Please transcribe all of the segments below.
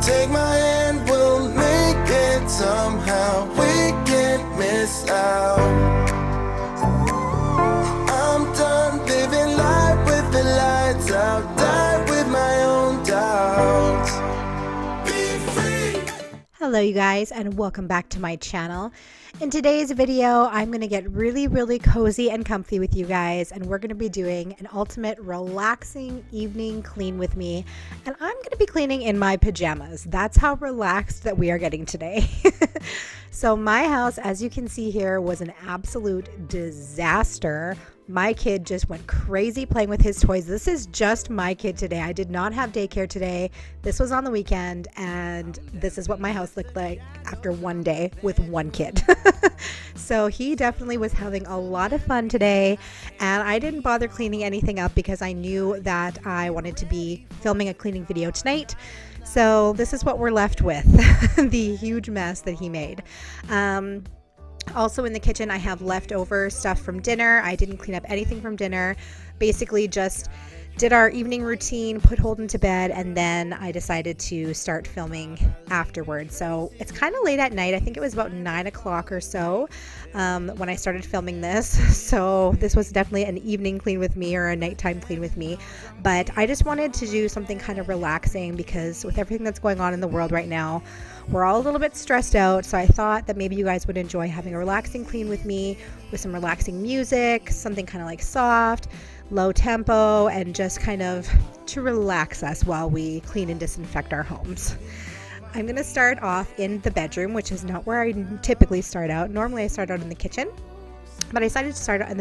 Take my hand, we'll make it somehow. We can't miss out. I'm done living life with the lights out. Die with my own doubts. Be free. Hello you guys, and welcome back to my channel. In today's video, I'm going to get really cozy and comfy with you guys, and we're going to be doing an ultimate relaxing evening clean with me, and I'm going to be cleaning in my pajamas. That's how relaxed that we are getting today. So my house, as you can see here, was an absolute disaster. My kid just went crazy playing with his toys. This is just my kid today. I did not have daycare today. This was on the weekend, and this is what my house looked like after one day with one kid. So he definitely was having a lot of fun today, and I didn't bother cleaning anything up because I knew that I wanted to be filming a cleaning video tonight. So this is what we're left with, the huge mess that he made. Also in the kitchen, I have leftover stuff from dinner. I didn't clean up anything from dinner. Basically just did our evening routine, put Holden to bed, and then I decided to start filming afterwards. So it's kind of late at night. I think it was about 9 o'clock or so when I started filming this. So this was definitely an evening clean with me, or a nighttime clean with me. But I just wanted to do something kind of relaxing because with everything that's going on in the world right now, we're all a little bit stressed out. So I thought that maybe you guys would enjoy having a relaxing clean with me with some relaxing music, something kind of like soft, low tempo, and just kind of to relax us while we clean and disinfect our homes. I'm going to start off in the bedroom, which is not where I typically start out. Normally I start out in the kitchen, but I decided to start out in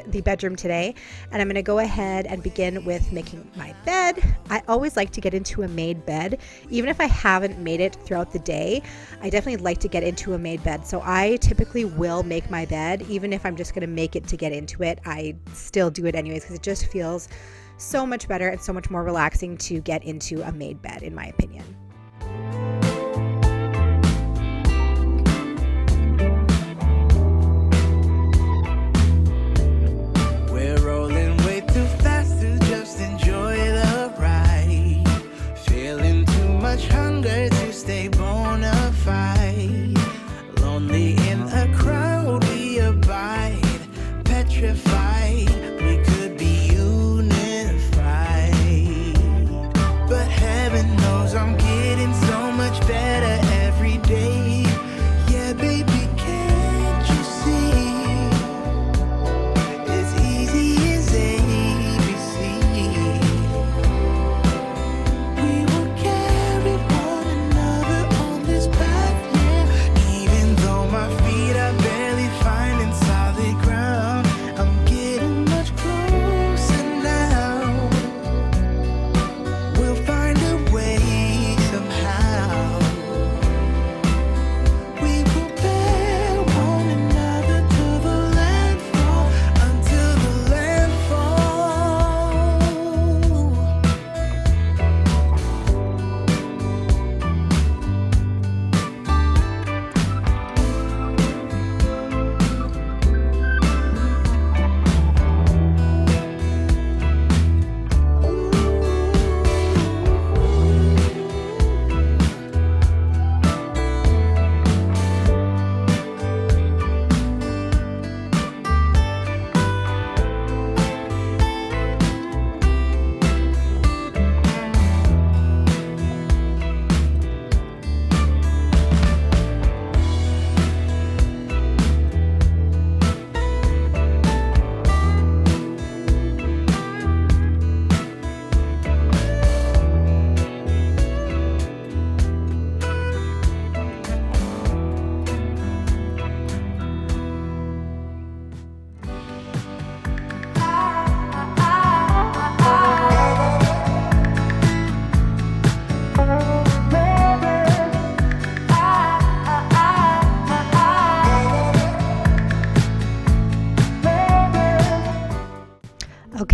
the bedroom today, and I'm going to go ahead and begin with making my bed. I always like to get into a made bed, even if I haven't made it throughout the day. I definitely like to get into a made bed, so I typically will make my bed, even if I'm just going to make it to get into it. I still do it anyways because it just feels so much better and so much more relaxing to get into a made bed, in my opinion.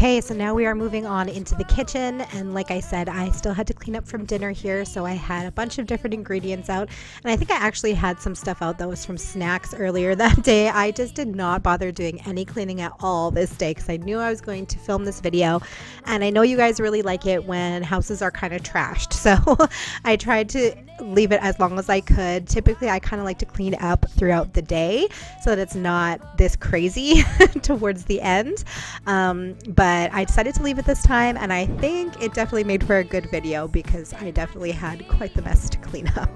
Okay, so now we are moving on into the kitchen, and like I said, I still had to clean up from dinner here, so I had a bunch of different ingredients out, and I think I actually had some stuff out that was from snacks earlier that day. I just did not bother doing any cleaning at all this day because I knew I was going to film this video, and I know you guys really like it when houses are kind of trashed, so I tried to leave it as long as I could. Typically, I kind of like to clean up throughout the day so that it's not this crazy towards the end. But I decided to leave it this time, and I think it definitely made for a good video because I definitely had quite the mess to clean up.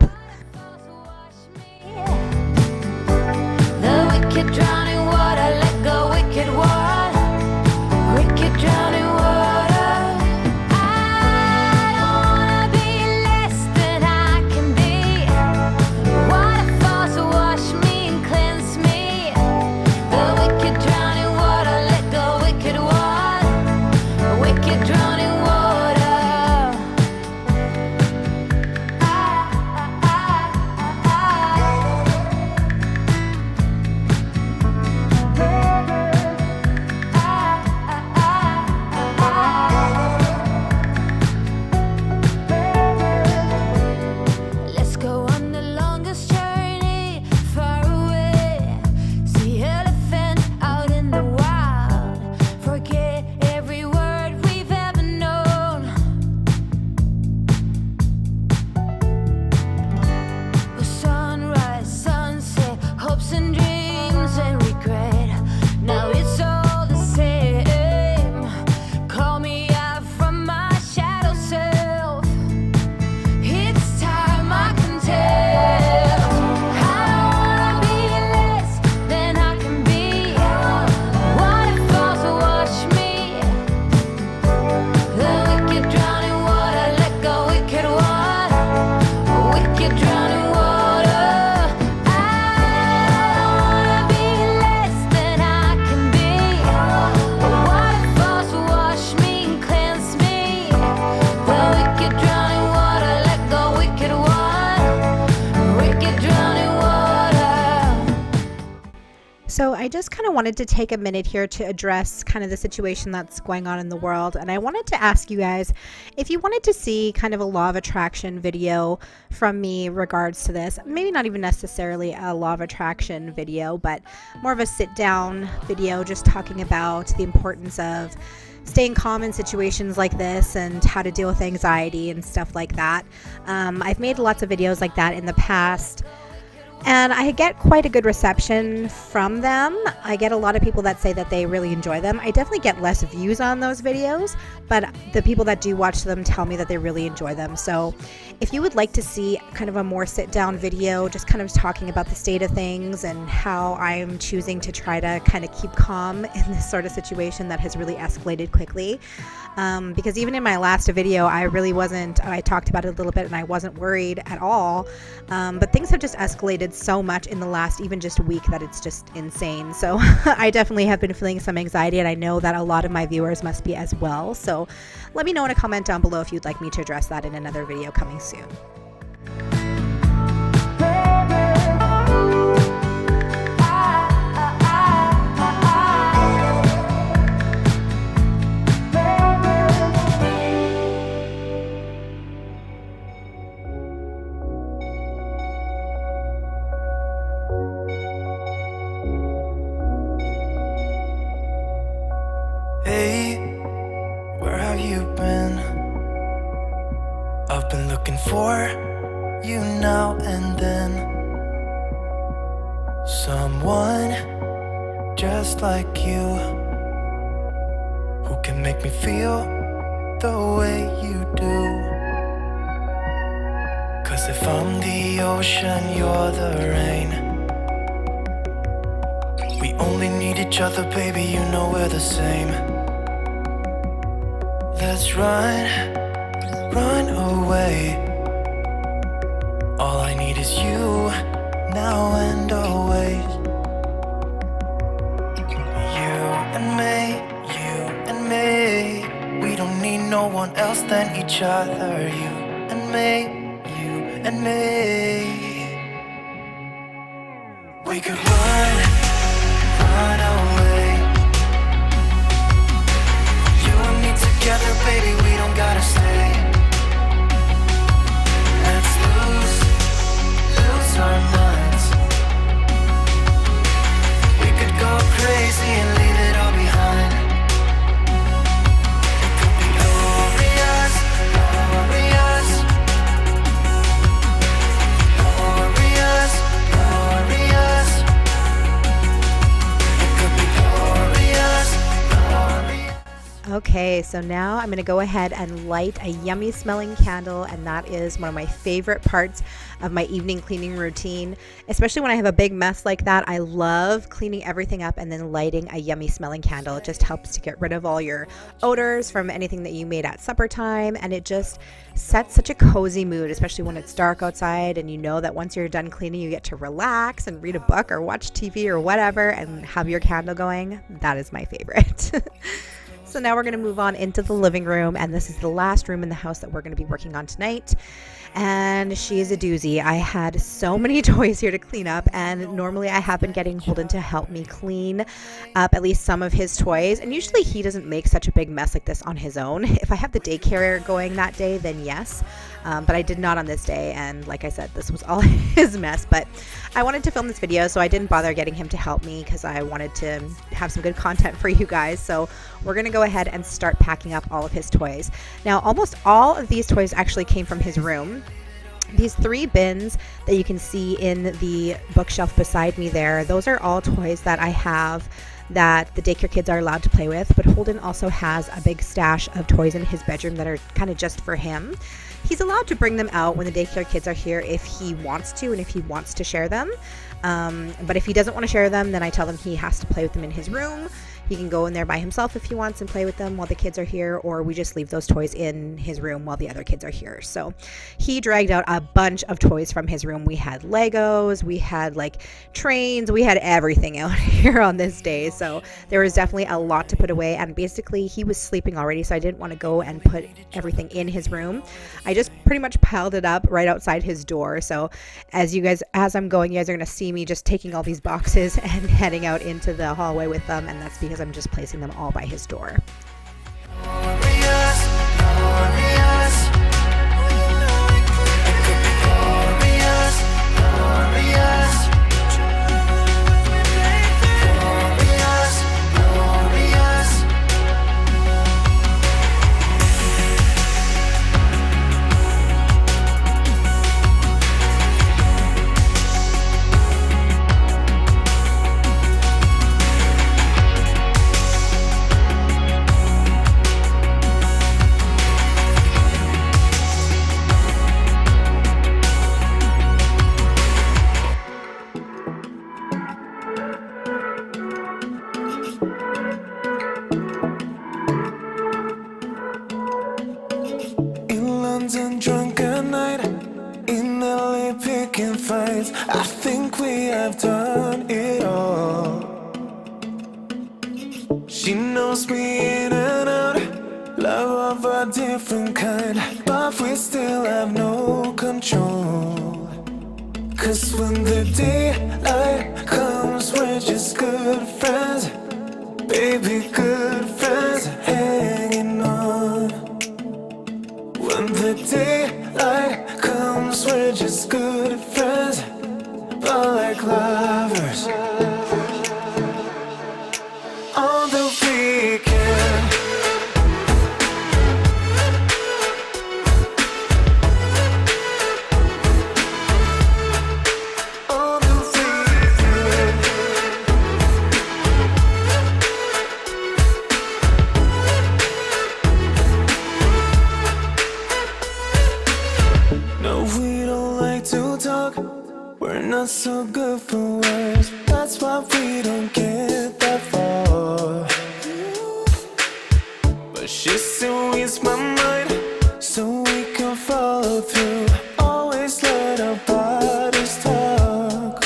The wicked drowning water, let go, wicked water, wicked drowning water. I don't wanna be less than I can be. Waterfalls wash me and cleanse me. The wicked drowning water, let go, wicked water, wicked drowning water. Let's go on the longest journey far away. See elephants out in the wild. Forget every word we've ever known. Sunrise, sunset, hopes and dreams and regret. Now it's all the same. Call me out from my shadow self. It's time I can tell. I don't wanna be less than I can be. Waterfalls wash me. The wicked drowning water, let go, wicked water, wicked drowning water. I don't wanna be less than I can be. Waterfalls wash me and cleanse me. The wicked drowning water, let go, wicked water, wicked drowning water. So I just kind of wanted to take a minute here to address kind of the situation that's going on in the world, and I wanted to ask you guys if you wanted to see kind of a law of attraction video from me regards to this. Maybe not even necessarily a law of attraction video, but more of a sit down video just talking about the importance of staying calm in situations like this and how to deal with anxiety and stuff like that. I've made lots of videos like that in the past, and I get quite a good reception from them. I get a lot of people that say that they really enjoy them. I definitely get less views on those videos, but the people that do watch them tell me that they really enjoy them. So if you would like to see kind of a more sit down video, just kind of talking about the state of things and how I'm choosing to try to kind of keep calm in this sort of situation that has really escalated quickly. Because even in my last video, I talked about it a little bit and I wasn't worried at all. But things have just escalated so much in the last even just week that it's just insane. So I definitely have been feeling some anxiety, and I know that a lot of my viewers must be as well. So let me know in a comment down below if you'd like me to address that in another video coming soon. Hey, where have you been? I've been looking for you now and then. Someone just like you, who can make me feel the way you do. 'Cause if I'm the ocean, you're the rain. We only need each other, baby, you know we're the same. Let's run away. All I need is you, now and always. You and me, we don't need no one else than each other. You and me, we could run away. Okay, so now I'm going to go ahead and light a yummy smelling candle, and that is one of my favorite parts of my evening cleaning routine, especially when I have a big mess like that. I love cleaning everything up and then lighting a yummy smelling candle. It just helps to get rid of all your odors from anything that you made at supper time, and it just sets such a cozy mood, especially when it's dark outside and you know that once you're done cleaning you get to relax and read a book or watch TV or whatever and have your candle going. That is my favorite. So now we're going to move on into the living room, and this is the last room in the house that we're going to be working on tonight. And she is a doozy. I had so many toys here to clean up, and normally I have been getting Holden to help me clean up at least some of his toys, and usually he doesn't make such a big mess like this on his own. If I have the daycare going that day, then yes, but I did not on this day, and like I said, this was all his mess. But I wanted to film this video, so I didn't bother getting him to help me because I wanted to have some good content for you guys. So we're going to go ahead and start packing up all of his toys. Now, almost all of these toys actually came from his room. These 3 bins that you can see in the bookshelf beside me there, those are all toys that I have that the daycare kids are allowed to play with, but Holden also has a big stash of toys in his bedroom that are kind of just for him. He's allowed to bring them out when the daycare kids are here if he wants to and if he wants to share them. But if he doesn't want to share them, then I tell him he has to play with them in his room. He can go in there by himself if he wants and play with them while the kids are here, or we just leave those toys in his room while the other kids are here. So he dragged out a bunch of toys from his room. We had Legos, we had like trains, we had everything out here on this day. So there was definitely a lot to put away, and basically he was sleeping already, so I didn't want to go and put everything in his room. I just pretty much piled it up right outside his door. So as I'm going, you guys are going to see me just taking all these boxes and heading out into the hallway with them, and that's because I'm just placing them all by his door. Drunk at night, in LA picking fights. I think we have done it all. She knows me in and out, love of a different kind, but we still have no control. Cause when the daylight comes, we're just good friends, baby, good friends, hanging on. When the daylight comes, we're just good friends, but like lovers on the weekend. On the weekend. No, we don't like to talk, we're not so good for words, that's why we don't get that far. But she still reads my mind, so we can follow through. Always let our bodies talk.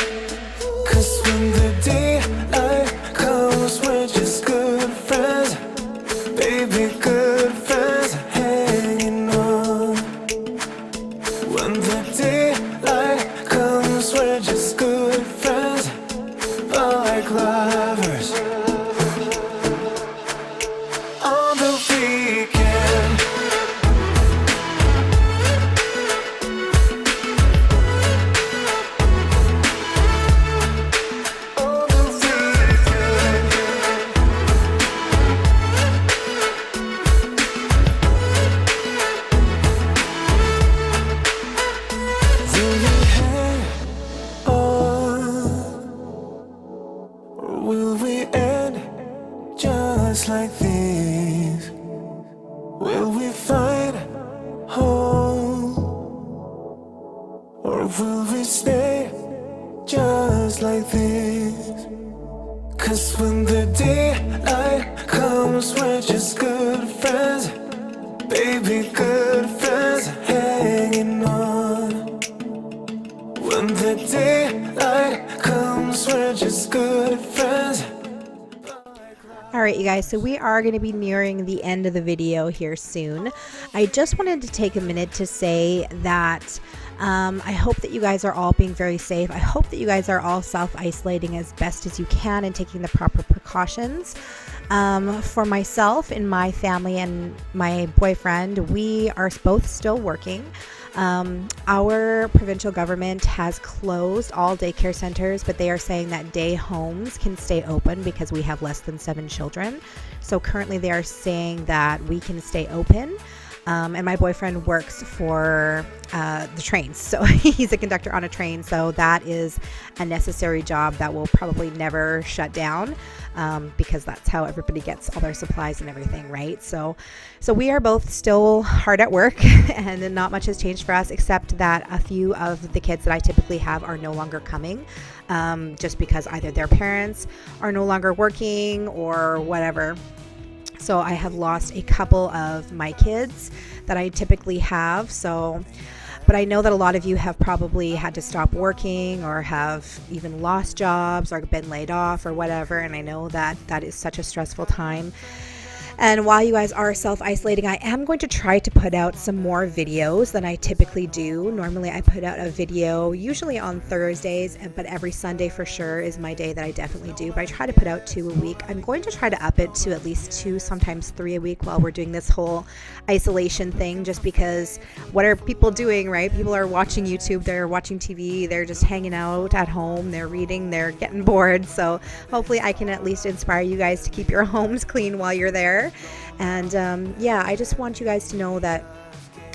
Cause when the daylight comes, we're just good friends, baby, good friends, hanging on. When the daylight comes, we're just good friends, but like lovers on the weekend. On the weekend. Or will we stay just like this? 'Cause when the daylight comes, we're just good friends. Baby, good friends hanging on. When the daylight comes, we're just good friends. All right, you guys, so we are going to be nearing the end of the video here soon. I just wanted to take a minute to say that I hope that you guys are all being very safe. I hope that you guys are all self-isolating as best as you can and taking the proper precautions. For myself and my family and my boyfriend, we are both still working. Our provincial government has closed all daycare centers, but they are saying that day homes can stay open because we have less than 7 children. So currently they are saying that we can stay open. And my boyfriend works for the trains, so he's a conductor on a train, so that is a necessary job that will probably never shut down, because that's how everybody gets all their supplies and everything, right? So we are both still hard at work, and not much has changed for us, except that a few of the kids that I typically have are no longer coming, just because either their parents are no longer working or whatever. So I have lost a couple of my kids that I typically have. But I know that a lot of you have probably had to stop working or have even lost jobs or been laid off or whatever. And I know that that is such a stressful time. And while you guys are self-isolating, I am going to try to put out some more videos than I typically do. Normally I put out a video usually on Thursdays, but every Sunday for sure is my day that I definitely do. But I try to put out 2 a week. I'm going to try to up it to at least 2, sometimes 3 a week while we're doing this whole isolation thing, just because what are people doing, right? People are watching YouTube, they're watching TV, they're just hanging out at home, they're reading, they're getting bored. So hopefully I can at least inspire you guys to keep your homes clean while you're there. And yeah, I just want you guys to know that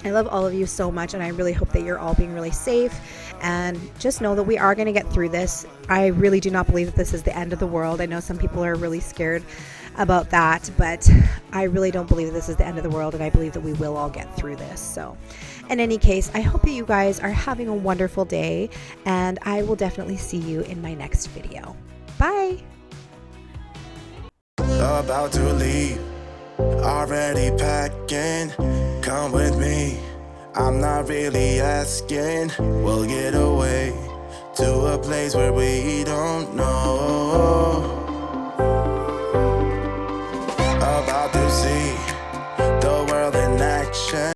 I love all of you so much, and I really hope that you're all being really safe, and just know that we are going to get through this. I really do not believe that this is the end of the world. I know some people are really scared about that, but I really don't believe that this is the end of the world, and I believe that we will all get through this. So in any case, I hope that you guys are having a wonderful day, and I will definitely see you in my next video. Bye. About to leave, already packing. Come with me, I'm not really asking. We'll get away to a place where we don't know. About to see the world in action.